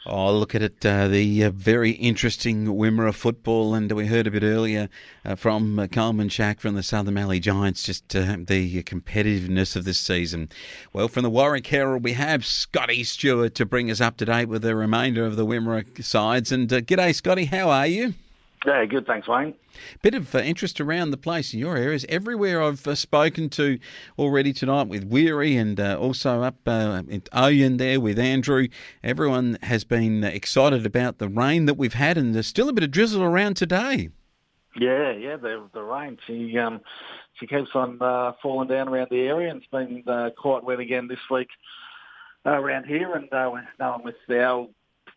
Oh, look at it, the very interesting Wimmera football, and we heard a bit earlier from Coleman Shack from the Southern Mallee Giants, just the competitiveness of this season. Well, from the Warwick Herald, we have Scotty Stewart to bring us up to date with the remainder of the Wimmera sides. And g'day, Scotty, how are you? Yeah, good. Thanks, Wayne. Bit of interest around the place in your areas. Everywhere I've spoken to already tonight with Weary and also up in Oyen there with Andrew, everyone has been excited about the rain that we've had, and there's still a bit of drizzle around today. Yeah, the rain. She keeps on falling down around the area, and it's been quite wet again this week around here. And knowing with our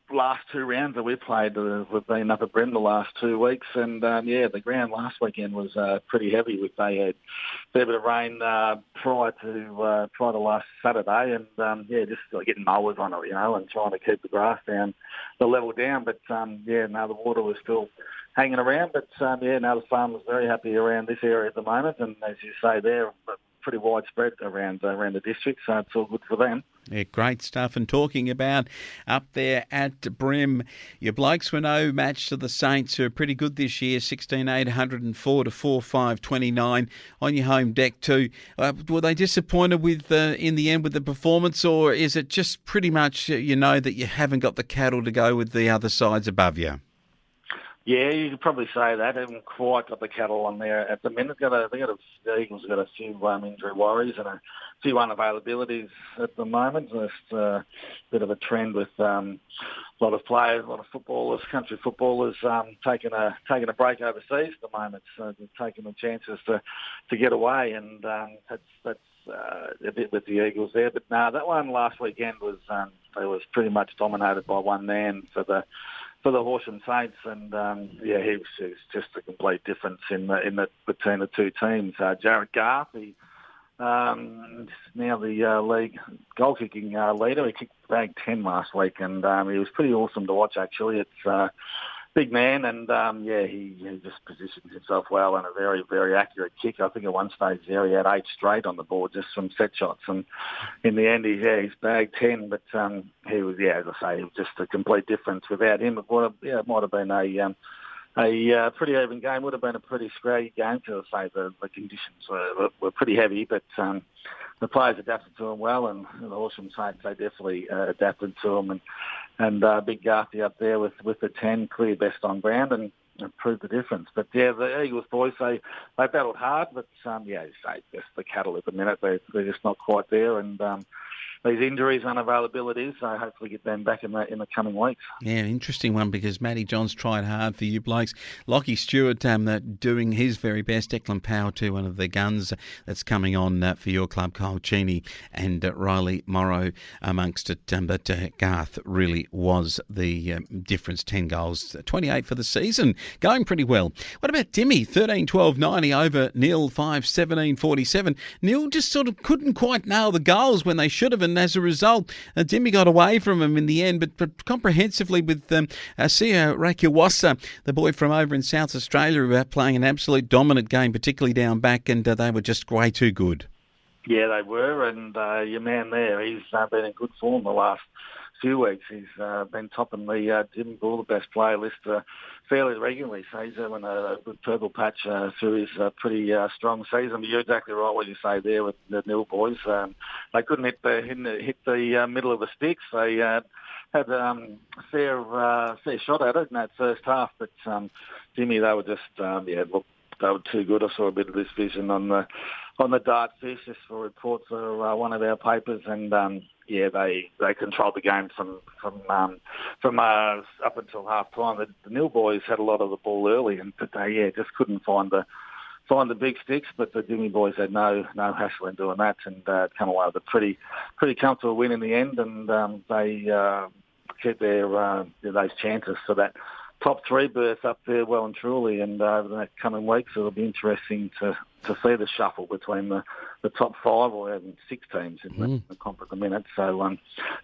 last two rounds that we played, we've been up at Bryn the last 2 weeks, and the ground last weekend was pretty heavy. With a fair bit of rain prior to last Saturday, and just getting mowers on it, and trying to keep the grass down, the level down. But the water was still hanging around. But now the farmers are very happy around this area at the moment, and as you say, they're pretty widespread around the district, so it's all good for them. Yeah, great stuff. And talking about up there at Brim, your blokes were no match to the Saints, who are pretty good this year, 16,804 to 4,529 on your home deck too. Were they disappointed with in the end with the performance, or is it just pretty much that you haven't got the cattle to go with the other sides above you? Yeah, you could probably say that. They haven't quite got the cattle on there at the minute. The Eagles have got a few injury worries and a few unavailabilities at the moment. There's a bit of a trend with a lot of players, a lot of footballers, country footballers, taking a break overseas at the moment. So they're taking the chances to get away, and that's a bit with the Eagles there. But no, that one last weekend was pretty much dominated by one man for the Horsham Saints, and he was just a complete difference in between the two teams. Jarrod Garth, now the league goal kicking leader, he kicked bag 10 last week, and he was pretty awesome to watch. Actually, it's big man, and he just positions himself well, and a very, very accurate kick. I think at one stage there he had 8 straight on the board just from set shots, and in the end he's bagged 10. But he was, as I say, he was just a complete difference. Without him, it might have been a pretty even game. Would have been a pretty scraggy game, to say the conditions were pretty heavy, but the players adapted to him well, and the Horsham Saints, they definitely adapted to him, and Big Garthy up there with the 10, clear best on ground, and proved the difference. But the Eagles boys, they battled hard, but just the cattle at the minute, they're just not quite there, and these injuries, unavailabilities, so hopefully get them back in the coming weeks. Yeah, interesting one, because Matty Johns tried hard for you blokes. Lockie Stewart doing his very best. Declan Power too, one of the guns that's coming on for your club. Kyle Cheney and Riley Morrow amongst it. But Garth really was the difference. 10 goals, 28 for the season. Going pretty well. What about Dimmy? 13-12-90 over Neil, 5-17-47. Neil just sort of couldn't quite nail the goals when they should have, and as a result, Dimmy got away from him in the end, but comprehensively with Sia Rakiwasa, the boy from over in South Australia, playing an absolute dominant game, particularly down back, and they were just way too good. Yeah, they were, and your man there, he's been in good form the last few weeks. He's been topping the Jim Bull, the best player list, fairly regularly. So he's having a good purple patch through his pretty strong season. But you're exactly right what you say there with the Nil boys. They couldn't hit the middle of the sticks. They had a fair shot at it in that first half, but Jimmy, they were just they were too good. I saw a bit of this vision on the Dart Fish, just for reports for one of our papers, and they controlled the game from up until half time. The Nil boys had a lot of the ball early, but they just couldn't find the big sticks. But the Jimmy boys had no hassle in doing that, and come away with a pretty comfortable win in the end, and they kept those chances for that top 3 berth up there well and truly, and over the next coming weeks it'll be interesting to see the shuffle between the top 5 or even 6 teams in the comp at the minute. So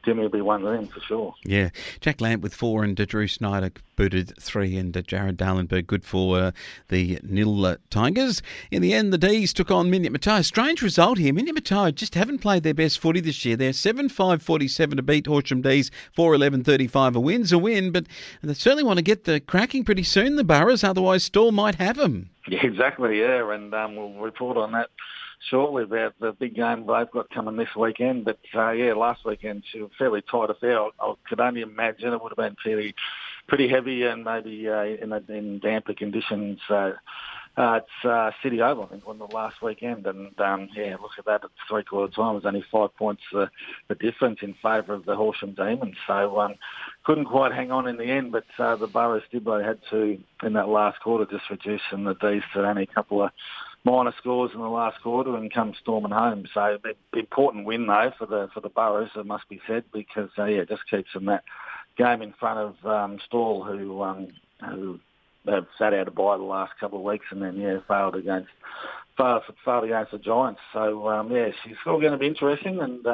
Jimmy will be one of them for sure. Yeah, Jack Lamp with 4 and Drew Snyder booted 3 and Jared Dallenberg good for the nil Tigers. In the end, the D's took on Minyip Murtoa. Strange result here. Minyip Murtoa just haven't played their best footy this year. They're 7-5-47 to beat Horsham D's 4-11-35. A win's a win, but they certainly want to get the cracking pretty soon, the Boroughs, otherwise Stall might have them. Yeah, exactly, yeah, and we'll report on that shortly about the big game they've got coming this weekend. But, last weekend she was fairly tight affair. I could only imagine it would have been pretty heavy and maybe in damper conditions. It's City Oval, I think, on the last weekend. And, look at that at three-quarter time. It was only 5 points the difference in favour of the Horsham Demons. So couldn't quite hang on in the end, but the Boroughs did what they had to in that last quarter, just reducing the D's to only a couple of minor scores in the last quarter and come storming home. So important win, though, for the Boroughs, it must be said, because, it just keeps them that game in front of Stall, who they've sat out a bye the last couple of weeks and then, failed against the Giants. So, she's still going to be interesting and,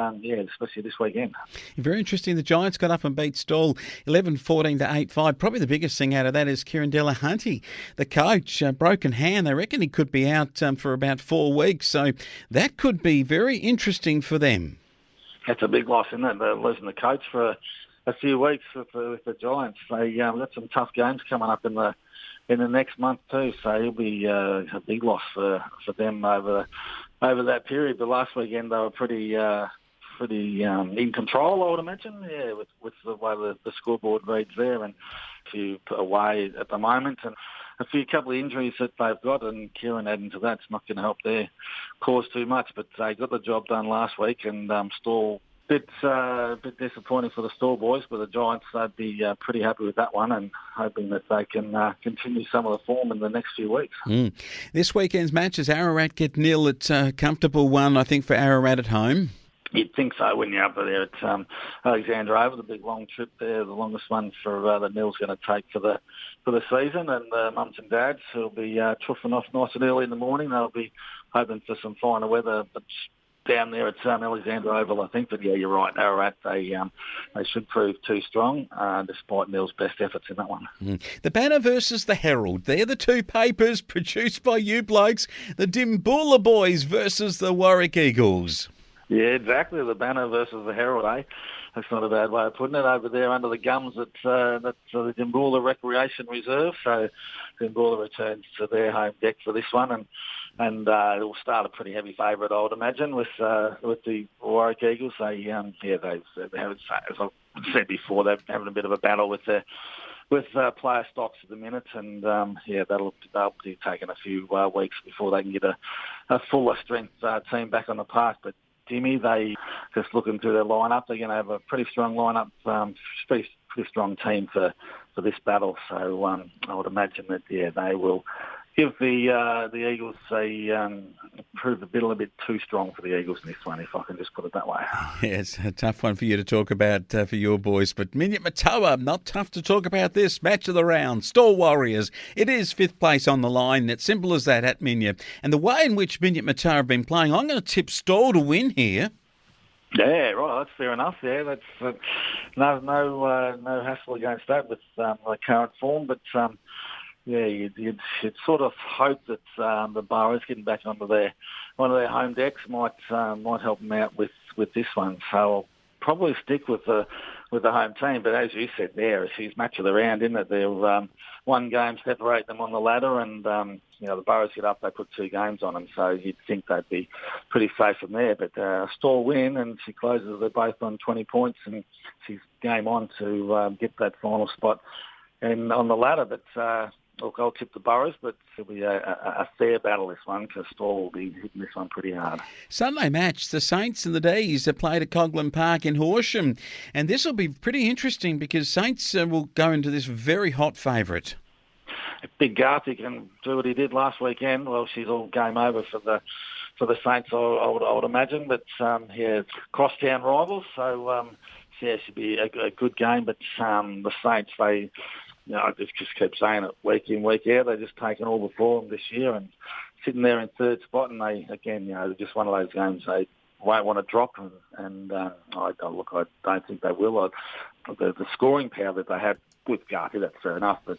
especially this weekend. Very interesting. The Giants got up and beat Stall 11-14 to 8-5. Probably the biggest thing out of that is Kieran Delahunty, the coach, broken hand. They reckon he could be out for about 4 weeks. So that could be very interesting for them. That's a big loss, isn't it? They're losing the coach for a few weeks with the Giants. They got some tough games coming up in the next month too, so it'll be a big loss for them over that period. But last weekend they were pretty in control, I would imagine. Yeah, with the way the scoreboard reads there, and a few away at the moment, and a couple of injuries that they've got, and Kieran adding to that's not going to help their cause too much. But they got the job done last week, and Stall. Bit disappointing for the Stall boys, but the Giants, they'd be pretty happy with that one and hoping that they can continue some of the form in the next few weeks. This weekend's matches, Ararat get nil. It's a comfortable one, I think, for Ararat at home. You'd think so when you're up there at Alexandra Oval, the big long trip there, the longest one for the Nil's going to take for the season, and mums and dads who'll be truffing off nice and early in the morning. They'll be hoping for some finer weather, but down there at Alexandra Oval, I think. But, you're right, Ararat, they should prove too strong, despite Neil's best efforts in that one. The Banner versus the Herald. They're the two papers produced by you blokes. The Dimboola boys versus the Warwick Eagles. Yeah, exactly. The Banner versus the Herald, eh? That's not a bad way of putting it. Over there under the gums at the Dimboola Recreation Reserve. So Dimboola returns to their home deck for this one, and it'll start a pretty heavy favourite, I would imagine, with the Warwick Eagles. They have, as I've said before, they're having a bit of a battle with player stocks at the minute, and they'll be taking a few weeks before they can get a fuller strength team back on the park. But Jimmy, they just looking through their lineup, they're going to have a pretty strong lineup, pretty strong team for this battle. So I would imagine that they will give the Eagles prove a little bit too strong for the Eagles in this one, if I can just put it that way. Yeah, it's a tough one for you to talk about for your boys. But Minyip Murtoa, not tough to talk about this. Match of the round, Stall Warriors. It is 5th place on the line. It's simple as that at Minyip. And the way in which Minyip Murtoa have been playing, I'm going to tip Stall to win here. Yeah, right. That's fair enough. Yeah, that's no hassle against that with the current form. But you'd sort of hope that the Boroughs getting back onto one of their home decks might help them out with this one. So I'll probably stick with the home team. But as you said there, it's his match of the round, isn't it? They've one game separate them on the ladder, and the Boroughs get up, they put 2 games on them. So you'd think they'd be pretty safe from there. But Stall win, and she closes. They're both on 20 points, and she's game on to get that final spot and on the ladder. But look, I'll tip the Boroughs, but it'll be a fair battle, this one, because Stall will be hitting this one pretty hard. Sunday match, the Saints and the D's have played at Coghlan Park in Horsham. And this will be pretty interesting because Saints will go into this very hot favourite. Big Garth, he can do what he did last weekend. Well, she's all game over for the Saints, I would imagine. But, it's crosstown rivals, so, it should be a good game. But the Saints, I just keep saying it week in, week out. They're just taking all the form this year, and sitting there in third spot, and they, again, they're just one of those games they won't want to drop, and I don't think they will. The scoring power that they have with Garthy, that's fair enough, but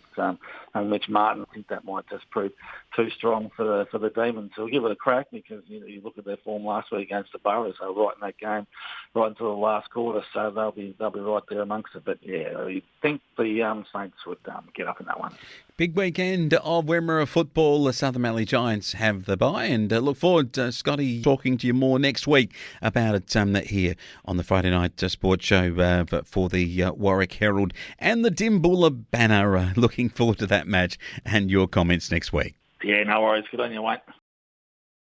and Mitch Martin, I think that might just prove too strong for the Demons. So we'll give it a crack, because you look at their form last week against the Boroughs, they were right in that game, right until the last quarter, so they'll be right there amongst it. But yeah, I think the Saints would get up in that one. Big weekend of Wimmera football. The Southern Valley Giants have the bye, and look forward to Scotty talking to you more next week about it here on the Friday night sports show for the Warwick Herald and the Dimboola Banner. Looking forward to that match and your comments next week. Yeah, no worries. Good on you, mate.